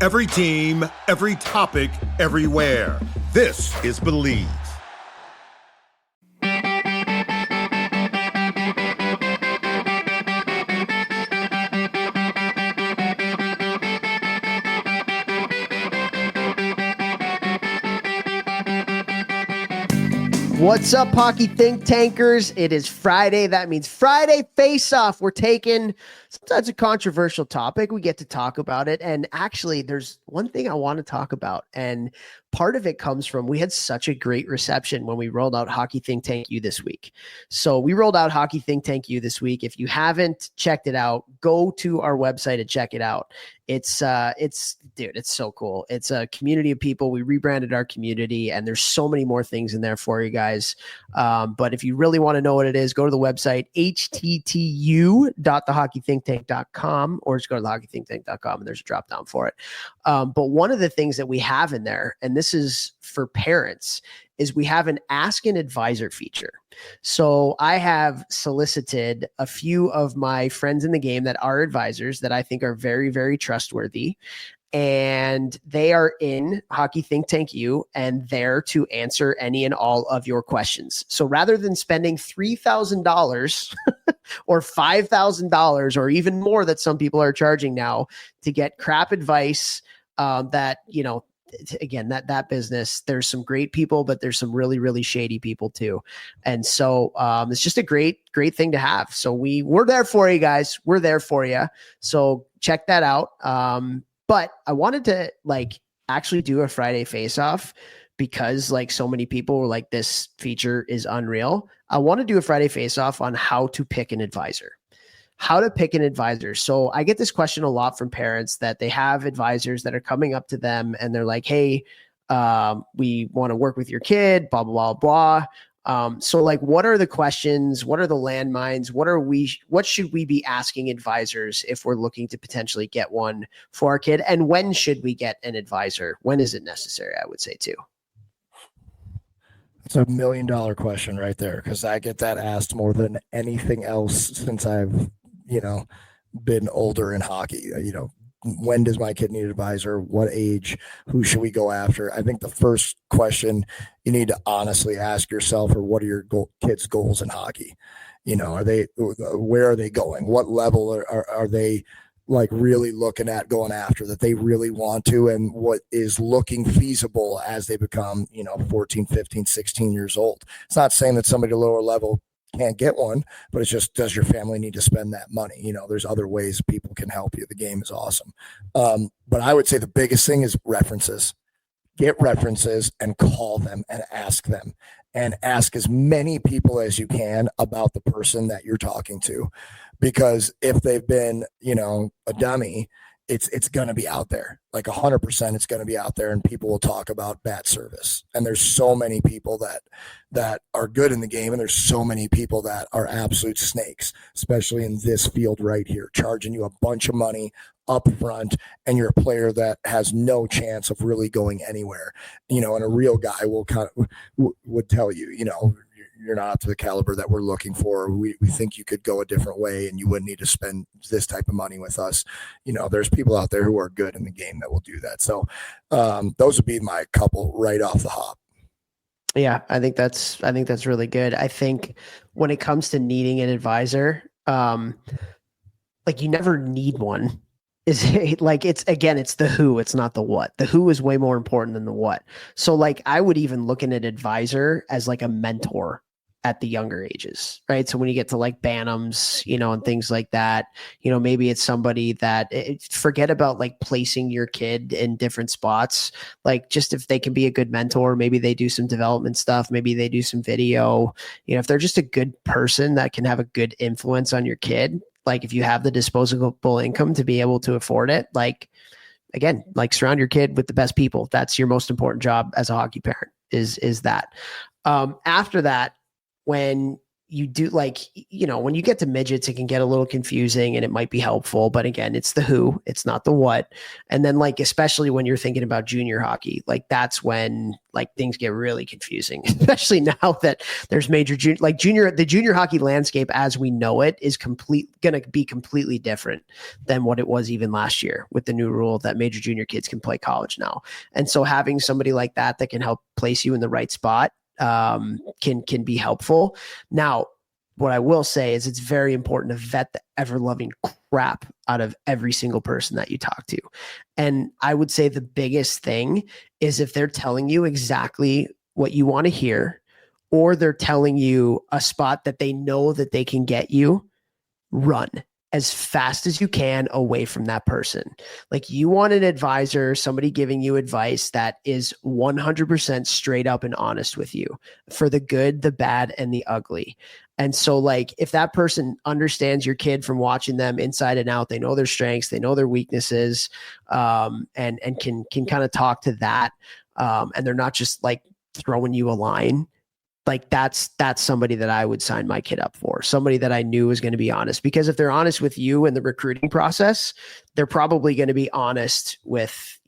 Every team, every topic, everywhere. This is Believe. What's up, hockey think tankers? It is Friday. That means Friday Face-Off. We're taking sometimes a controversial topic. We get to talk about it. And actually, there's one thing I want to talk about. And part of it comes from, we had such a great reception when we rolled out Hockey Think Tank U this week. So we rolled out Hockey Think Tank U this week. If you haven't checked it out, go to our website and check it out. It's so cool. It's a community of people. We rebranded our community and there's so many more things in there for you guys. But if you really want to know what it is, go to the website, httU.thehockeythinktank.com, or just go to thehockeythinktank.com and there's a drop down for it. But one of the things that we have in there, and this is for parents, is we have an Ask an Advisor feature. So I have solicited a few of my friends in the game that are advisors that I think are very, very trustworthy. And they are in Hockey Think Tank U and there to answer any and all of your questions. So rather than spending $3,000 or $5,000 or even more that some people are charging now to get crap advice, that, you know, again, that business, there's some great people, but there's some really, really shady people too. And so it's just a great thing to have. So we're there for you guys. We're there for you. So check that out. But I wanted to actually do a Friday Face-Off because so many people were like, this feature is unreal. I want to do a Friday Face-Off on how to pick an advisor. So I get this question a lot from parents that they have advisors that are coming up to them and they're like, hey, we want to work with your kid, blah, blah, blah, blah. So what are the questions? What are the landmines? What should we be asking advisors if we're looking to potentially get one for our kid? And when should we get an advisor? When is it necessary? I would say too. It's $1 million question right there, because I get that asked more than anything else since I've, been older in hockey. When does my kid need an advisor? What age? Who should we go after? I think the first question you need to honestly ask yourself are, what are your kids' goals in hockey? Where are they going? What level are they really looking at going after that they really want to, and what is looking feasible as they become, 14, 15, 16 years old. It's not saying that somebody at a lower level can't get one, but it's just, does your family need to spend that money? There's other ways people can help you. The game is awesome. But I would say the biggest thing is references. Get references and call them and ask them, and ask as many people as you can about the person that you're talking to, because if they've been, a dummy, it's going to be out there. 100%, it's going to be out there, and people will talk about bad service. And there's so many people that are good in the game, and there's so many people that are absolute snakes, especially in this field right here, charging you a bunch of money up front, and you're a player that has no chance of really going anywhere. And a real guy will would tell you, you're not up to the caliber that we're looking for. We think you could go a different way and you wouldn't need to spend this type of money with us. There's people out there who are good in the game that will do that. So those would be my couple right off the hop. Yeah, I think that's really good. I think when it comes to needing an advisor, you never need one. It's the who, it's not the what. The who is way more important than the what. So I would even look at an advisor as a mentor at the younger ages, right? So when you get to Bantams, and things like that, maybe it's somebody that forget about placing your kid in different spots. Just if they can be a good mentor, maybe they do some development stuff, maybe they do some video, if they're just a good person that can have a good influence on your kid. If you have the disposable income to be able to afford it, again, surround your kid with the best people. That's your most important job as a hockey parent is that. After that, when you do like, when you get to midgets, it can get a little confusing and it might be helpful, but again, it's the who, it's not the what. And then like, especially when you're thinking about junior hockey, like that's when like things get really confusing, especially now that there's the junior hockey landscape as we know it is going to be completely different than what it was even last year with the new rule that major junior kids can play college now. And so having somebody like that can help place you in the right spot can be helpful. Now, what I will say is it's very important to vet the ever-loving crap out of every single person that you talk to. And I would say the biggest thing is if they're telling you exactly what you want to hear, or they're telling you a spot that they know that they can get you, run as fast as you can away from that person. Like you want an advisor, somebody giving you advice that is 100% straight up and honest with you for the good, the bad, and the ugly. And so like, if that person understands your kid from watching them inside and out, they know their strengths, they know their weaknesses, and can kind of talk to that. And they're not just like throwing you a line. Like that's somebody that I would sign my kid up for, somebody that I knew was going to be honest, because if they're honest with you in the recruiting process, they're probably going to be honest with,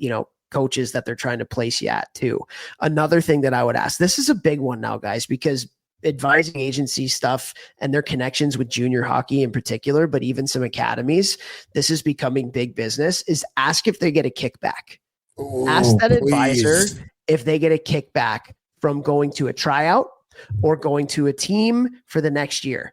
coaches that they're trying to place you at too. Another thing that I would ask, this is a big one now, guys, because advising agency stuff and their connections with junior hockey in particular, but even some academies, this is becoming big business, is ask if they get a kickback. Ooh, ask that please. advisor if they get a kickback from going to a tryout or going to a team for the next year.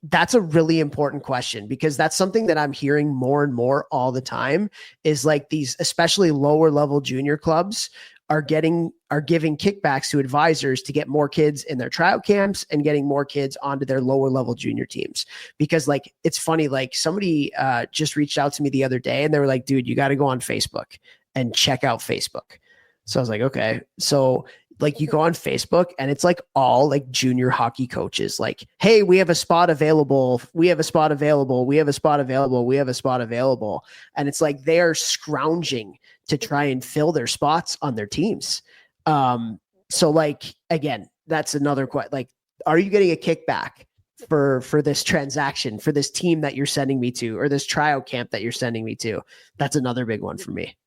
That's a really important question, because that's something that I'm hearing more and more all the time is like these, especially lower level junior clubs are giving kickbacks to advisors to get more kids in their tryout camps and getting more kids onto their lower level junior teams. Because like, it's funny, like somebody just reached out to me the other day and they were like, dude, you got to go on Facebook and check out Facebook. So I was like, okay. So like you go on Facebook and it's like all like junior hockey coaches, like, hey, we have a spot available. We have a spot available. We have a spot available. We have a spot available. And it's like, they are scrounging to try and fill their spots on their teams. So like, again, that's another question. Like, are you getting a kickback for this transaction, for this team that you're sending me to, or this tryout camp that you're sending me to? That's another big one for me.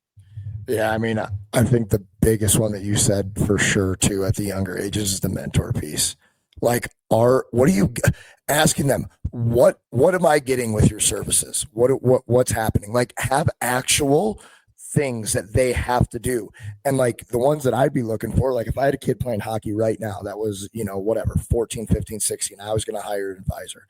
Yeah, I mean, I think the biggest one that you said for sure too at the younger ages is the mentor piece. Like, what are you asking them? What am I getting with your services? What's happening? Like, have actual things that they have to do. And like the ones that I'd be looking for, like if I had a kid playing hockey right now that was, 14, 15, 16, I was going to hire an advisor.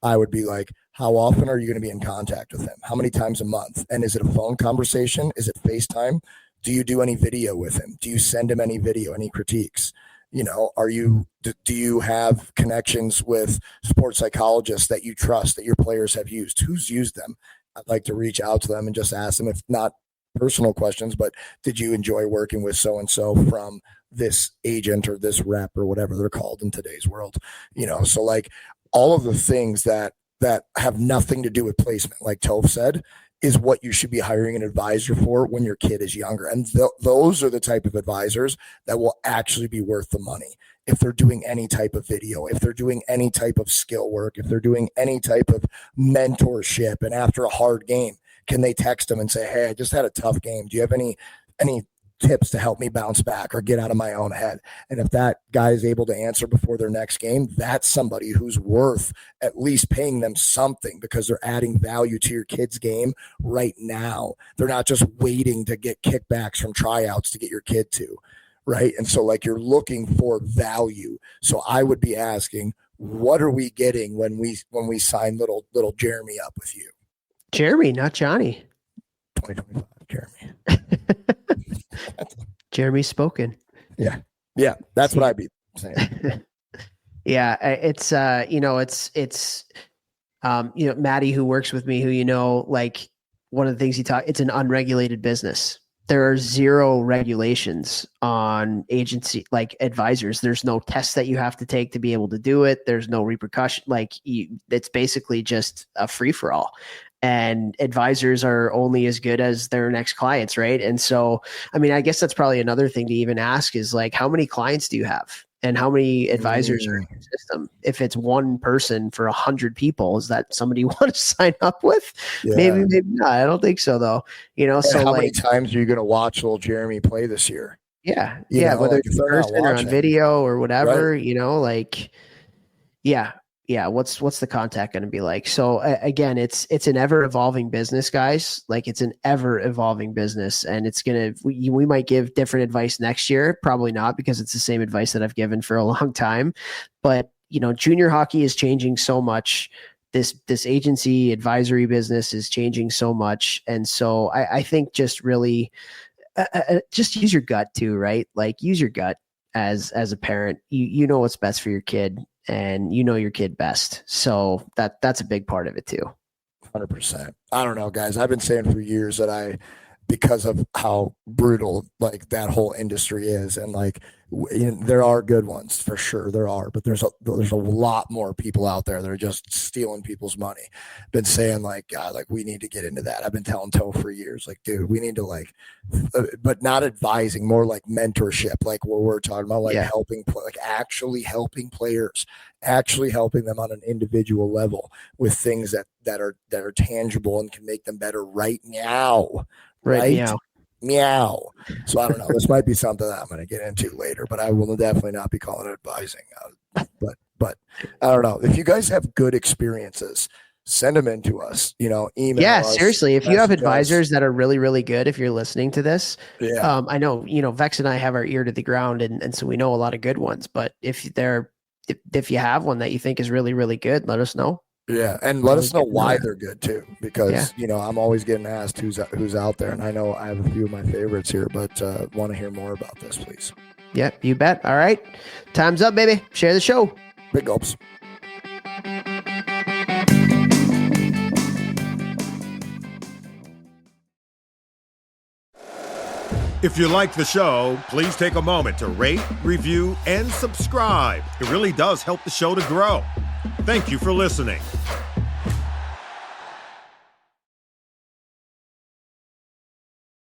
I would be like, how often are you going to be in contact with him? How many times a month? And is it a phone conversation? Is it FaceTime? Do you do any video with him? Do you send him any video, any critiques? Do you have connections with sports psychologists that you trust, that your players have used? Who's used them? I'd like to reach out to them and just ask them, if not personal questions, but did you enjoy working with so-and-so from this agent or this rep or whatever they're called in today's world? So like, all of the things that have nothing to do with placement, like Toph said, is what you should be hiring an advisor for when your kid is younger. And those are the type of advisors that will actually be worth the money. If they're doing any type of video, if they're doing any type of skill work, if they're doing any type of mentorship, and after a hard game, can they text them and say, hey, I just had a tough game. Do you have any tips to help me bounce back or get out of my own head? And if that guy is able to answer before their next game, that's somebody who's worth at least paying them something, because they're adding value to your kid's game right now. They're not just waiting to get kickbacks from tryouts to get your kid to, right? And so like, you're looking for value. So I would be asking, what are we getting when we sign little Jeremy up with you? Jeremy, not Johnny. 2025 Jeremy. Jeremy's spoken. Yeah. That's what I'd be saying. Yeah. It's Maddie, who works with me, who, like one of the things it's an unregulated business. There are zero regulations on agency, like advisors. There's no tests that you have to take to be able to do it. There's no repercussion. It's basically just a free for all. And advisors are only as good as their next clients, right? And so, I mean, I guess that's probably another thing to even ask is like, how many clients do you have? And how many advisors are in your system? If it's one person for 100 people, is that somebody you want to sign up with? Yeah. Maybe not. I don't think so though. And So how many times are you going to watch little Jeremy play this year? Yeah. You know, Whether like, it's in person or on video or whatever, right. What's the contact going to be like? So again, it's an ever evolving business, guys. Like it's an ever evolving business, and it's we might give different advice next year. Probably not, because it's the same advice that I've given for a long time. But junior hockey is changing so much. This agency advisory business is changing so much, and so I think just really just use your gut too, right? Like use your gut as a parent. You know what's best for your kid, and you know your kid best. So that's a big part of it too. 100%. I don't know, guys. I've been saying for years that because of how brutal like that whole industry is, and like there are good ones for sure, there are, but there's a lot more people out there that are just stealing people's money. Been saying like, God, like we need to get into that. I've been telling Toph for years, like, dude, we need to but not advising, more like mentorship, like what we're talking about, like actually helping players, actually helping them on an individual level with things that are tangible and can make them better right now. Right? Meow. So I don't know. This might be something that I'm going to get into later, but I will definitely not be calling it advising. But I don't know. If you guys have good experiences, send them in to us. Email. Yeah, us, seriously. If you have advisors that are really, really good, if you're listening to this, I know Vex and I have our ear to the ground, and so we know a lot of good ones. But if you have one that you think is really, really good, let us know. Yeah, and let us know why they're good too, because I'm always getting asked who's out there, and I know I have a few of my favorites here, but want to hear more about this, please. Yeah, you bet. All right, time's up, baby. Share the show. Big gulps. If you like the show, please take a moment to rate, review, and subscribe. It really does help the show to grow. Thank you for listening.